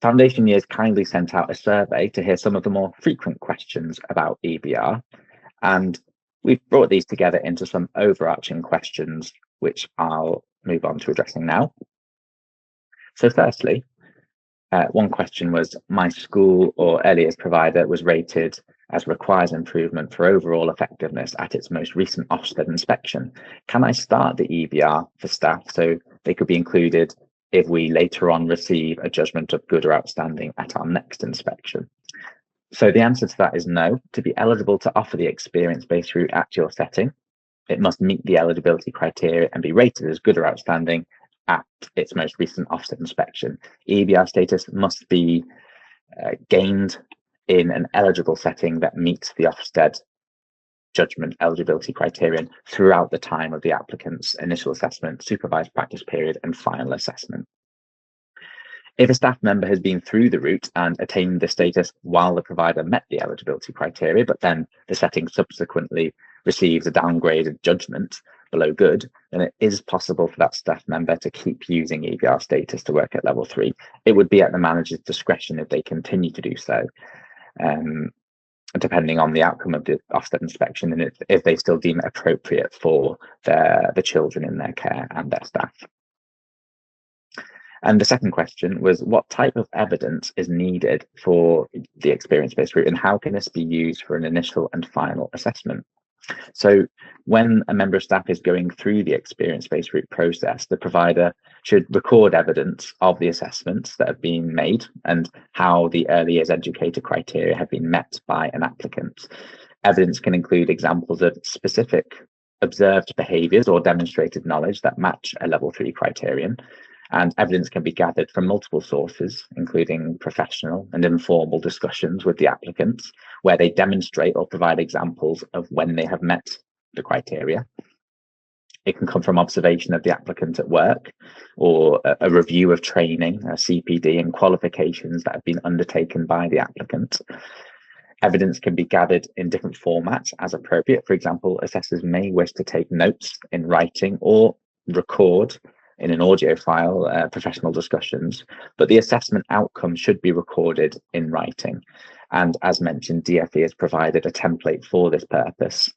Foundation Years kindly sent out a survey to hear some of the more frequent questions about EBR, and we've brought these together into some overarching questions, which I'll move on to addressing now. So firstly, one question was, my school or early years provider was rated as requires improvement for overall effectiveness at its most recent Ofsted inspection. Can I start the EBR for staff so they could be included if we later on receive a judgment of good or outstanding at our next inspection? So the answer to that is no. To be eligible to offer the experience-based route at your setting, it must meet the eligibility criteria and be rated as good or outstanding at its most recent Ofsted inspection. EBR status must be gained in an eligible setting that meets the Ofsted judgment eligibility criterion throughout the time of the applicant's initial assessment, supervised practice period, and final assessment. If a staff member has been through the route and attained the status while the provider met the eligibility criteria, but then the setting subsequently receives a downgraded judgment below good, then it is possible for that staff member to keep using EBR status to work at level 3. It would be at the manager's discretion if they continue to do so, depending on the outcome of the Ofsted inspection and if they still deem it appropriate for the children in their care and their staff. And the second question was, what type of evidence is needed for the experience-based route, and how can this be used for an initial and final assessment? So when a member of staff is going through the experience-based route process, the provider should record evidence of the assessments that have been made and how the early years educator criteria have been met by an applicant. Evidence can include examples of specific observed behaviours or demonstrated knowledge that match a level 3 criterion. And evidence can be gathered from multiple sources, including professional and informal discussions with the applicants, where they demonstrate or provide examples of when they have met the criteria. It can come from observation of the applicant at work, or a review of training, a CPD, and qualifications that have been undertaken by the applicant. Evidence can be gathered in different formats as appropriate. For example, assessors may wish to take notes in writing or record in an audio file professional discussions, but the assessment outcome should be recorded in writing. And as mentioned, DfE has provided a template for this purpose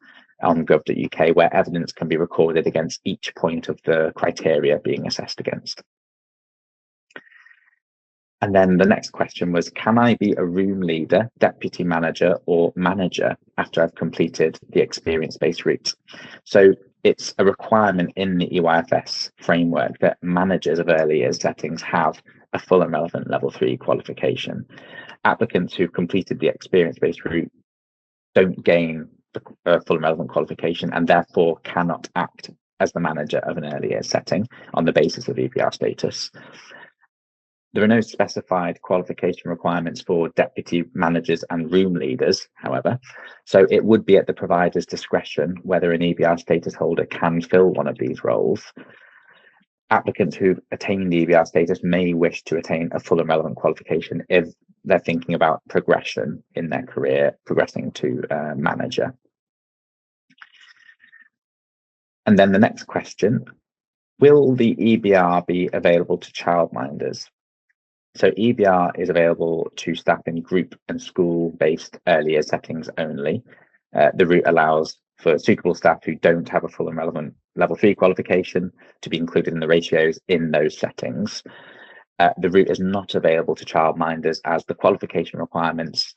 on gov.uk, where evidence can be recorded against each point of the criteria being assessed against. And then the next question was, can I be a room leader, deputy manager, or manager after I've completed the experience-based route? So it's a requirement in the EYFS framework that managers of early years settings have a full and relevant level 3 qualification. Applicants who've completed the experience-based route don't gain the full and relevant qualification and therefore cannot act as the manager of an early years setting on the basis of EBR status. There are no specified qualification requirements for deputy managers and room leaders, however, so it would be at the provider's discretion whether an EBR status holder can fill one of these roles. Applicants who've attained EBR status may wish to attain a full and relevant qualification if they're thinking about progression in their career, progressing to manager. And then the next question, will the EBR be available to childminders? So EBR is available to staff in group and school-based early years settings only. The route allows for suitable staff who don't have a full and relevant level 3 qualification to be included in the ratios in those settings. The route is not available to childminders as the qualification requirements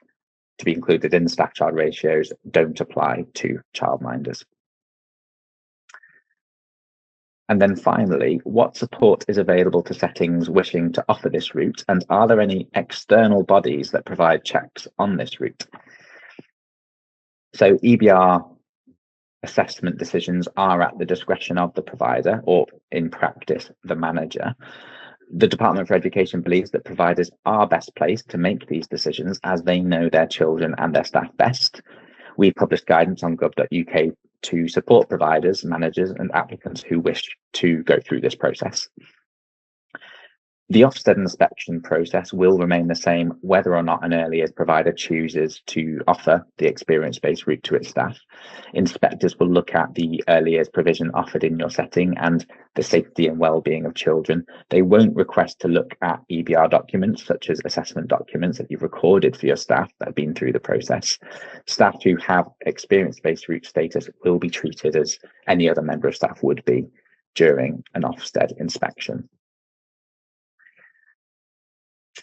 to be included in the staff-child ratios don't apply to childminders. And then finally, what support is available to settings wishing to offer this route, and are there any external bodies that provide checks on this route? So EBR assessment decisions are at the discretion of the provider, or in practice, the manager. The Department for Education believes that providers are best placed to make these decisions as they know their children and their staff best. We published guidance on gov.uk to support providers, managers and applicants who wish to go through this process. The Ofsted inspection process will remain the same whether or not an early years provider chooses to offer the experience-based route to its staff. Inspectors will look at the early years provision offered in your setting and the safety and well-being of children. They won't request to look at EBR documents such as assessment documents that you've recorded for your staff that have been through the process. Staff who have experience-based route status will be treated as any other member of staff would be during an Ofsted inspection.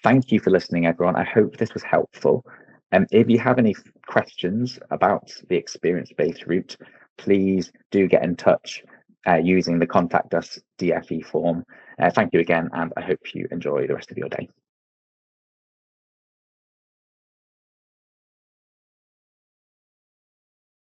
Thank you for listening, everyone. I hope this was helpful. If you have any questions about the experience-based route, please do get in touch using the Contact Us DFE form. Thank you again, and I hope you enjoy the rest of your day.